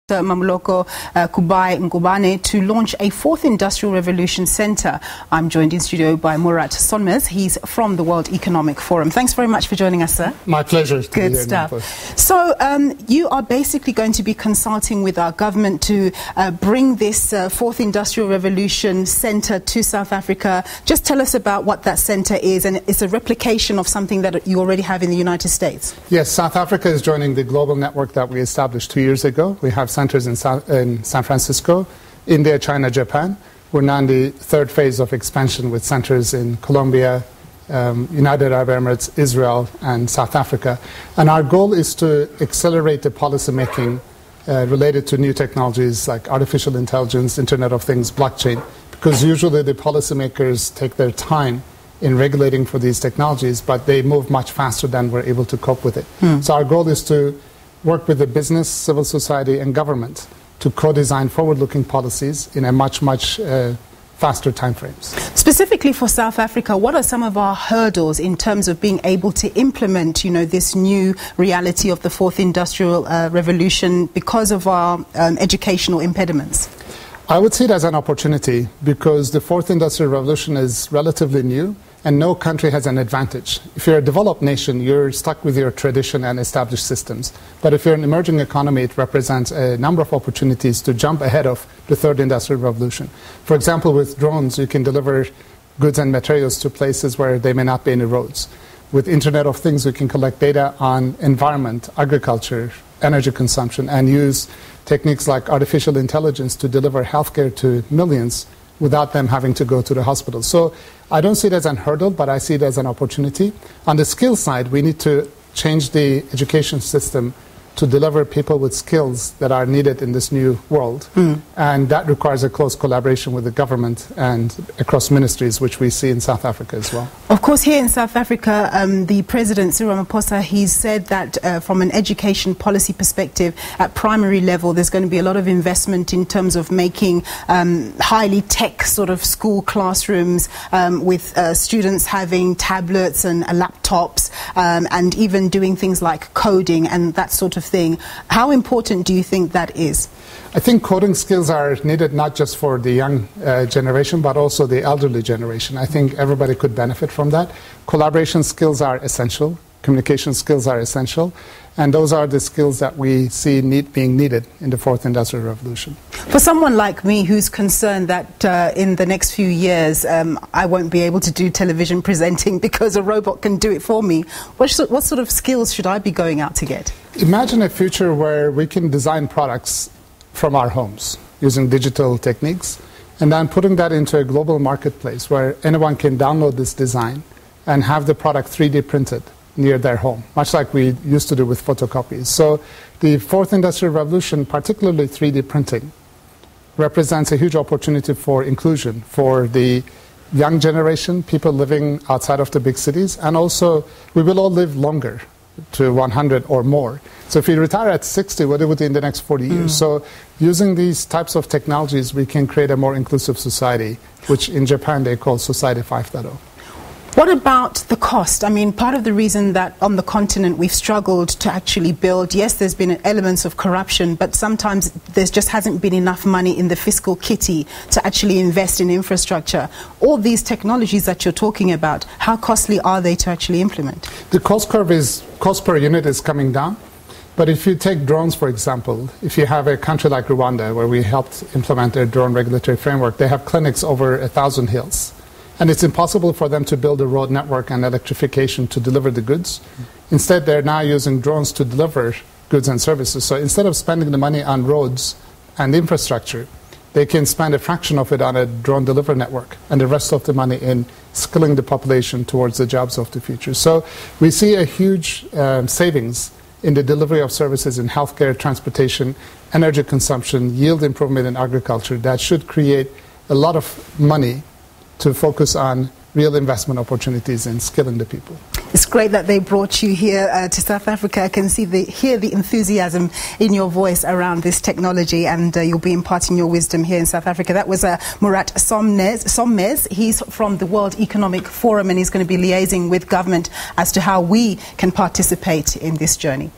Mmamoloko, Kubayi-Ngubane to launch a fourth industrial revolution center. I'm joined in studio by Murat Sonmez. He's from the World Economic Forum. Thanks very much for joining us, sir. My pleasure. Good stuff. So you are basically going to be consulting with our government to bring this fourth industrial revolution center to South Africa. Just tell us about what that center is, and it's a replication of something that you already have in the United States. Yes, South Africa is joining the global network that we established 2 years ago. We have centers in San Francisco, India, China, Japan. We're now in the third phase of expansion with centers in Colombia, United Arab Emirates, Israel, and South Africa. And our goal is to accelerate the policy making related to new technologies like artificial intelligence, Internet of Things, blockchain, because usually the policymakers take their time in regulating for these technologies, but they move much faster than we're able to cope with it. So our goal is to work with the business, civil society, and government to co-design forward-looking policies in a much faster timeframes. Specifically for South Africa, what are some of our hurdles in terms of being able to implement, this new reality of the fourth industrial revolution because of our educational impediments? I would see it as an opportunity because the fourth industrial revolution is relatively new and no country has an advantage. If you're a developed nation, you're stuck with your tradition and established systems. But if you're an emerging economy, it represents a number of opportunities to jump ahead of the third industrial revolution. For example, with drones, you can deliver goods and materials to places where there may not be any roads. With Internet of Things, we can collect data on environment, agriculture, energy consumption, and use techniques like artificial intelligence to deliver healthcare to millions without them having to go to the hospital. So I don't see it as a hurdle, but I see it as an opportunity. On the skill side, we need to change the education system to deliver people with skills that are needed in this new world. And that requires a close collaboration with the government and across ministries, which we see in South Africa as well. Of course, here in South Africa, the President, Cyril Ramaphosa, he's said that from an education policy perspective, at primary level, there's going to be a lot of investment in terms of making highly tech sort of school classrooms with students having tablets and laptops and even doing things like coding and that sort of thing. How important do you think that is? I think coding skills are needed not just for the young generation, but also the elderly generation. I think everybody could benefit from that. Collaboration skills are essential. Communication skills are essential. And those are the skills that we see being needed in the fourth industrial revolution. For someone like me who's concerned that in the next few years I won't be able to do television presenting because a robot can do it for me, what sort of skills should I be going out to get? Imagine a future where we can design products from our homes using digital techniques and then putting that into a global marketplace where anyone can download this design and have the product 3D printed near their home, much like we used to do with photocopies. So the fourth industrial revolution, particularly 3D printing, represents a huge opportunity for inclusion for the young generation, people living outside of the big cities, and also we will all live longer, to 100 or more. So if you retire at 60, what do we do in the next 40 years? So using these types of technologies, we can create a more inclusive society, which in Japan they call Society 5.0. What about the cost? I mean, part of the reason that on the continent we've struggled to actually build, yes, there's been elements of corruption, but sometimes there just hasn't been enough money in the fiscal kitty to actually invest in infrastructure. All these technologies that you're talking about, how costly are they to actually implement? The cost per unit is coming down. But if you take drones, for example, if you have a country like Rwanda, where we helped implement their drone regulatory framework, they have clinics over 1,000 hills. And it's impossible for them to build a road network and electrification to deliver the goods. Instead, they're now using drones to deliver goods and services. So instead of spending the money on roads and infrastructure, they can spend a fraction of it on a drone delivery network and the rest of the money in skilling the population towards the jobs of the future. So we see a huge savings in the delivery of services in healthcare, transportation, energy consumption, yield improvement in agriculture that should create a lot of money to focus on real investment opportunities in skilling the people. It's great that they brought you here to South Africa. I can hear the enthusiasm in your voice around this technology, and you'll be imparting your wisdom here in South Africa. That was Murat Sonmez. He's from the World Economic Forum, and he's going to be liaising with government as to how we can participate in this journey.